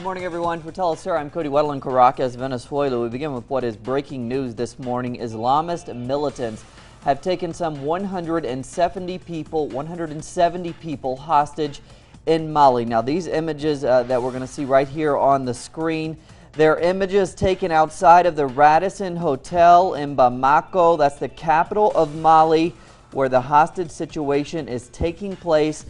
Good morning, everyone. For teleSUR, I'm Cody Weddle in Caracas, Venezuela. We begin with what is breaking news this morning. Islamist militants have taken some 170 people hostage in Mali. Now, these images that we're going to see right here on the screen, they're images taken outside of the Radisson Hotel in Bamako. That's the capital of Mali, where the hostage situation is taking place.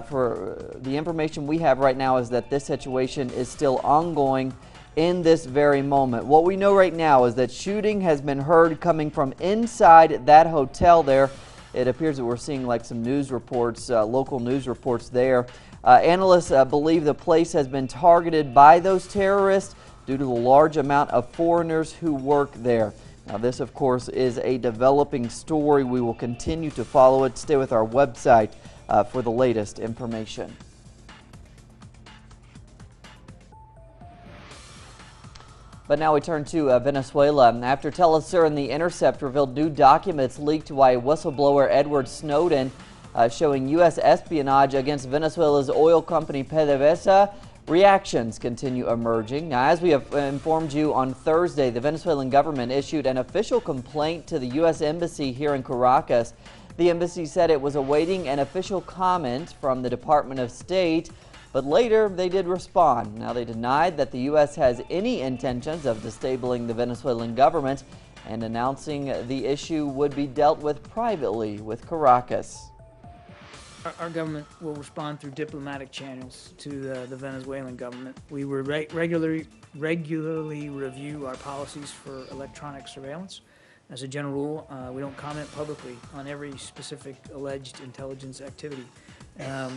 For the information we have right now is that this situation is still ongoing in this very moment. What we know right now is that shooting has been heard coming from inside that hotel there. It appears that we're seeing like some news reports, local news reports there. Analysts believe the place has been targeted by those terrorists due to the large amount of foreigners who work there. Now, this, of course, is a developing story. We will continue to follow it. Stay with our website for the latest information. But now we turn to Venezuela. After teleSUR and The Intercept revealed new documents leaked by whistleblower Edward Snowden showing U.S. espionage against Venezuela's oil company PDVSA, reactions continue emerging. Now, as we have informed you on Thursday, the Venezuelan government issued an official complaint to the U.S. Embassy here in Caracas. The embassy said it was awaiting an official comment from the Department of State, but later they did respond. Now, they denied that the U.S. has any intentions of destabilizing the Venezuelan government and announcing the issue would be dealt with privately with Caracas. Our government will respond through diplomatic channels to the Venezuelan government. We will regularly review our policies for electronic surveillance. As a general rule, we don't comment publicly on every specific alleged intelligence activity. I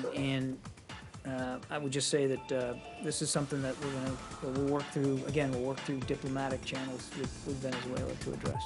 would just say that this is something that we'll work through. Again, we'll work through diplomatic channels with Venezuela to address.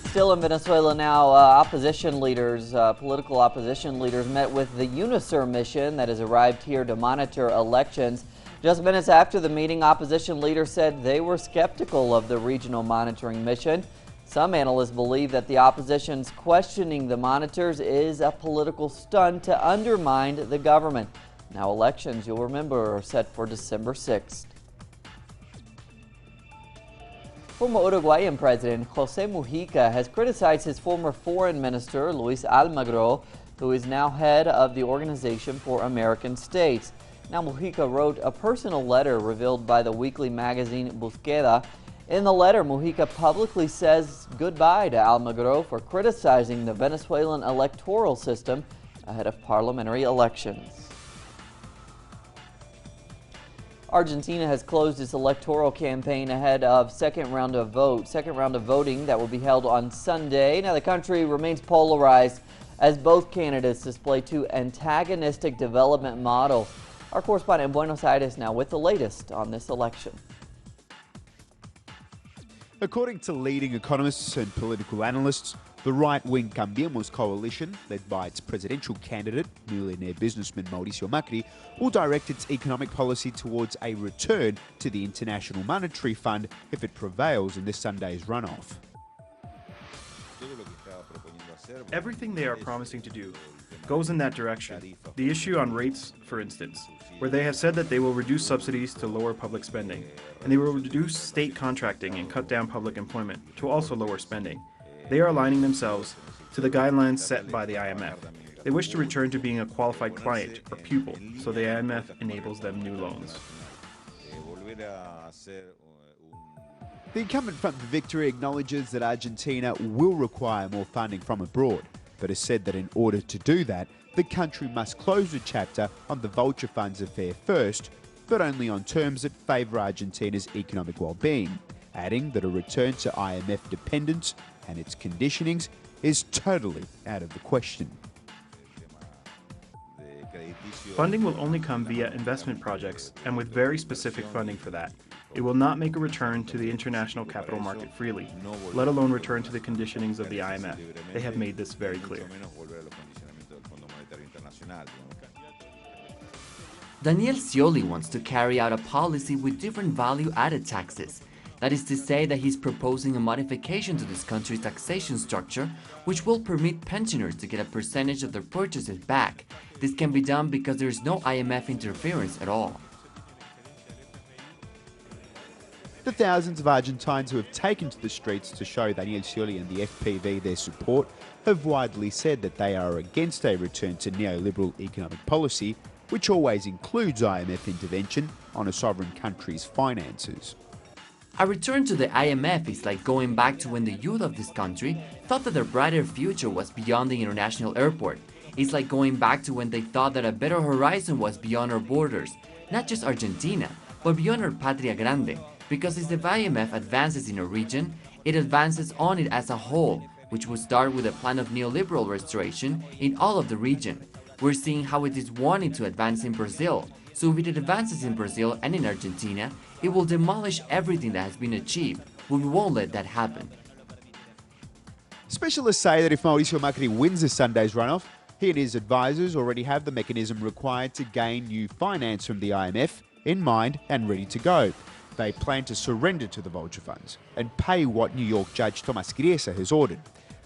Still in Venezuela now, opposition leaders, political opposition leaders met with the UNISUR mission that has arrived here to monitor elections. Just minutes after the meeting, opposition leaders said they were skeptical of the regional monitoring mission. Some analysts believe that the opposition's questioning the monitors is a political stunt to undermine the government. Now, elections, you'll remember, are set for December 6th. Former Uruguayan President José Mujica has criticized his former foreign minister, Luis Almagro, who is now head of the Organization for American States. Now, Mujica wrote a personal letter revealed by the weekly magazine Búsqueda. In the letter, Mujica publicly says goodbye to Almagro for criticizing the Venezuelan electoral system ahead of parliamentary elections. Argentina has closed its electoral campaign ahead of second round of voting that will be held on Sunday. Now, the country remains polarized as both candidates display two antagonistic development models. Our correspondent in Buenos Aires now with the latest on this election. According to leading economists and political analysts, the right-wing Cambiemos coalition, led by its presidential candidate, millionaire businessman Mauricio Macri, will direct its economic policy towards a return to the International Monetary Fund if it prevails in this Sunday's runoff. Everything they are promising to do goes in that direction. The issue on rates, for instance, where they have said that they will reduce subsidies to lower public spending, and they will reduce state contracting and cut down public employment to also lower spending. They are aligning themselves to the guidelines set by the IMF. They wish to return to being a qualified client or pupil, so the IMF enables them new loans. The incumbent Front for Victory acknowledges that Argentina will require more funding from abroad, but has said that in order to do that, the country must close the chapter on the vulture funds affair first, but only on terms that favour Argentina's economic well-being, adding that a return to IMF dependence and its conditionings is totally out of the question. Funding will only come via investment projects and with very specific funding for that. It will not make a return to the international capital market freely, let alone return to the conditionings of the IMF. They have made this very clear. Daniel Scioli wants to carry out a policy with different value-added taxes. That is to say that he's proposing a modification to this country's taxation structure, which will permit pensioners to get a percentage of their purchases back. This can be done because there is no IMF interference at all. The thousands of Argentines who have taken to the streets to show Daniel Scioli and the FPV their support have widely said that they are against a return to neoliberal economic policy, which always includes IMF intervention on a sovereign country's finances. A return to the IMF is like going back to when the youth of this country thought that their brighter future was beyond the international airport. It's like going back to when they thought that a better horizon was beyond our borders, not just Argentina, but beyond our Patria Grande, because as the IMF advances in a region, it advances on it as a whole, which will start with a plan of neoliberal restoration in all of the region. We're seeing how it is wanting to advance in Brazil, so if it advances in Brazil and in Argentina, it will demolish everything that has been achieved, but we won't let that happen. Specialists say that if Mauricio Macri wins this Sunday's runoff, he and his advisors already have the mechanism required to gain new finance from the IMF in mind and ready to go. They plan to surrender to the vulture funds and pay what New York Judge Thomas Griesa has ordered.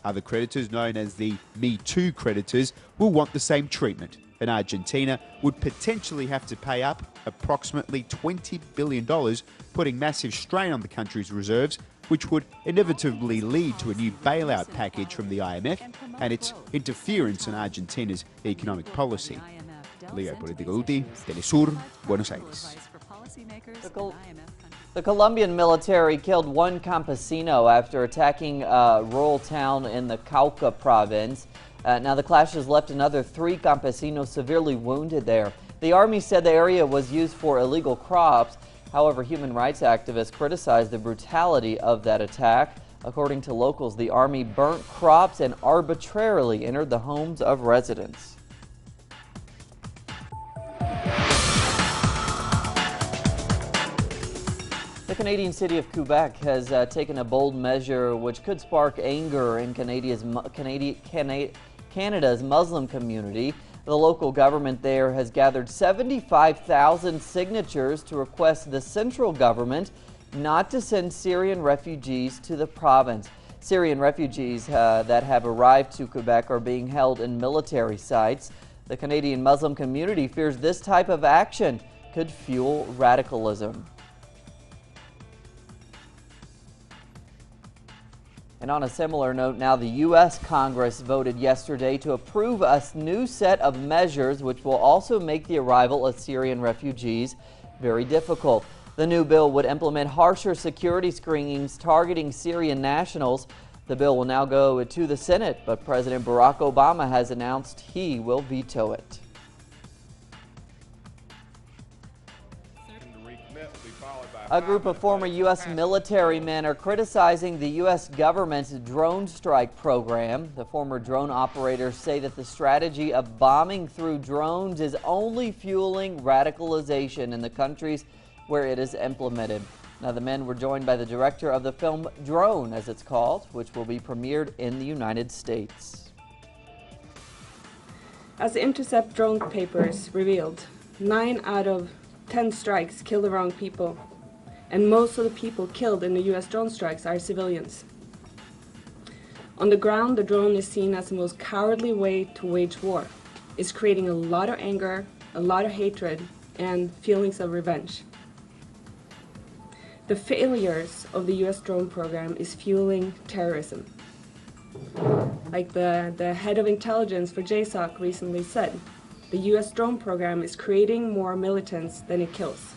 Other creditors, known as the Me Too creditors, will want the same treatment, and Argentina would potentially have to pay up approximately $20 billion, putting massive strain on the country's reserves, which would inevitably lead to a new bailout package from the IMF and its interference in Argentina's economic policy. Leo Politico Uti, TeleSUR, Buenos Aires. The Colombian military killed one campesino after attacking a rural town in the Cauca province. Now the clash has left another 3 campesinos severely wounded there. The army said the area was used for illegal crops. However, human rights activists criticized the brutality of that attack. According to locals, the army burnt crops and arbitrarily entered the homes of residents. The Canadian city of Quebec has taken a bold measure which could spark anger in Canada's Muslim community. The local government there has gathered 75,000 signatures to request the central government not to send Syrian refugees to the province. Syrian refugees that have arrived to Quebec are being held in military sites. The Canadian Muslim community fears this type of action could fuel radicalism. And on a similar note, now the U.S. Congress voted yesterday to approve a new set of measures which will also make the arrival of Syrian refugees very difficult. The new bill would implement harsher security screenings targeting Syrian nationals. The bill will now go to the Senate, but President Barack Obama has announced he will veto it. A group of former U.S. military men are criticizing the U.S. government's drone strike program. The former drone operators say that the strategy of bombing through drones is only fueling radicalization in the countries where it is implemented. Now, the men were joined by the director of the film Drone, as it's called, which will be premiered in the United States. As the Intercept drone papers revealed, 9 out of 10 strikes kill the wrong people. And most of the people killed in the U.S. drone strikes are civilians. On the ground, the drone is seen as the most cowardly way to wage war. It's creating a lot of anger, a lot of hatred, and feelings of revenge. The failures of the U.S. drone program is fueling terrorism. Like the head of intelligence for JSOC recently said, the U.S. drone program is creating more militants than it kills.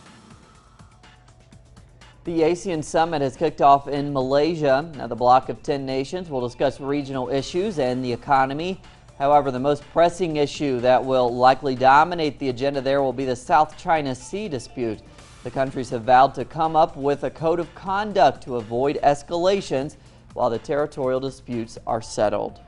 The ASEAN summit has kicked off in Malaysia. Now, the bloc of 10 nations will discuss regional issues and the economy. However, the most pressing issue that will likely dominate the agenda there will be the South China Sea dispute. The countries have vowed to come up with a code of conduct to avoid escalations while the territorial disputes are settled.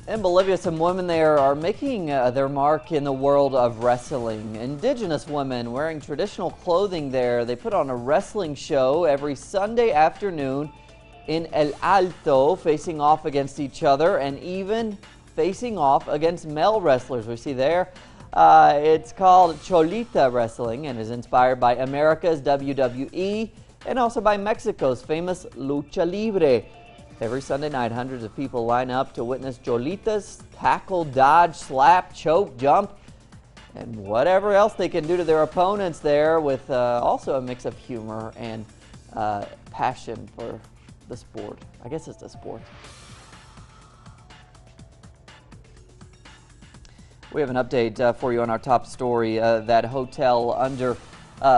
In Bolivia, some women there are making their mark in the world of wrestling. Indigenous women wearing traditional clothing there. They put on a wrestling show every Sunday afternoon in El Alto, facing off against each other and even facing off against male wrestlers. We see there It's called Cholita Wrestling and is inspired by America's WWE and also by Mexico's famous Lucha Libre. Every Sunday night, hundreds of people line up to witness Cholitas tackle, dodge, slap, choke, jump, and whatever else they can do to their opponents there, with also a mix of humor and passion for the sport. I guess it's a sport. We have an update for you on our top story, that hotel under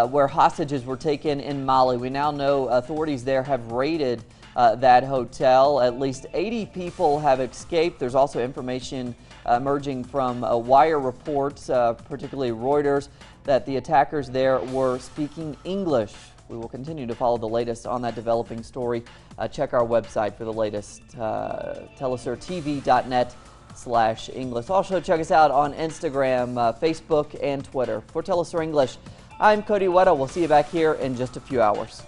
where hostages were taken in Mali. We now know authorities there have raided that hotel. At least 80 people have escaped. There's also information emerging from wire reports, particularly Reuters, that the attackers there were speaking English. We will continue to follow the latest on that developing story. Check our website for the latest, telesurtv.net/English. Also check us out on Instagram, Facebook, and Twitter. For teleSUR English, I'm Cody Weddle. We'll see you back here in just a few hours.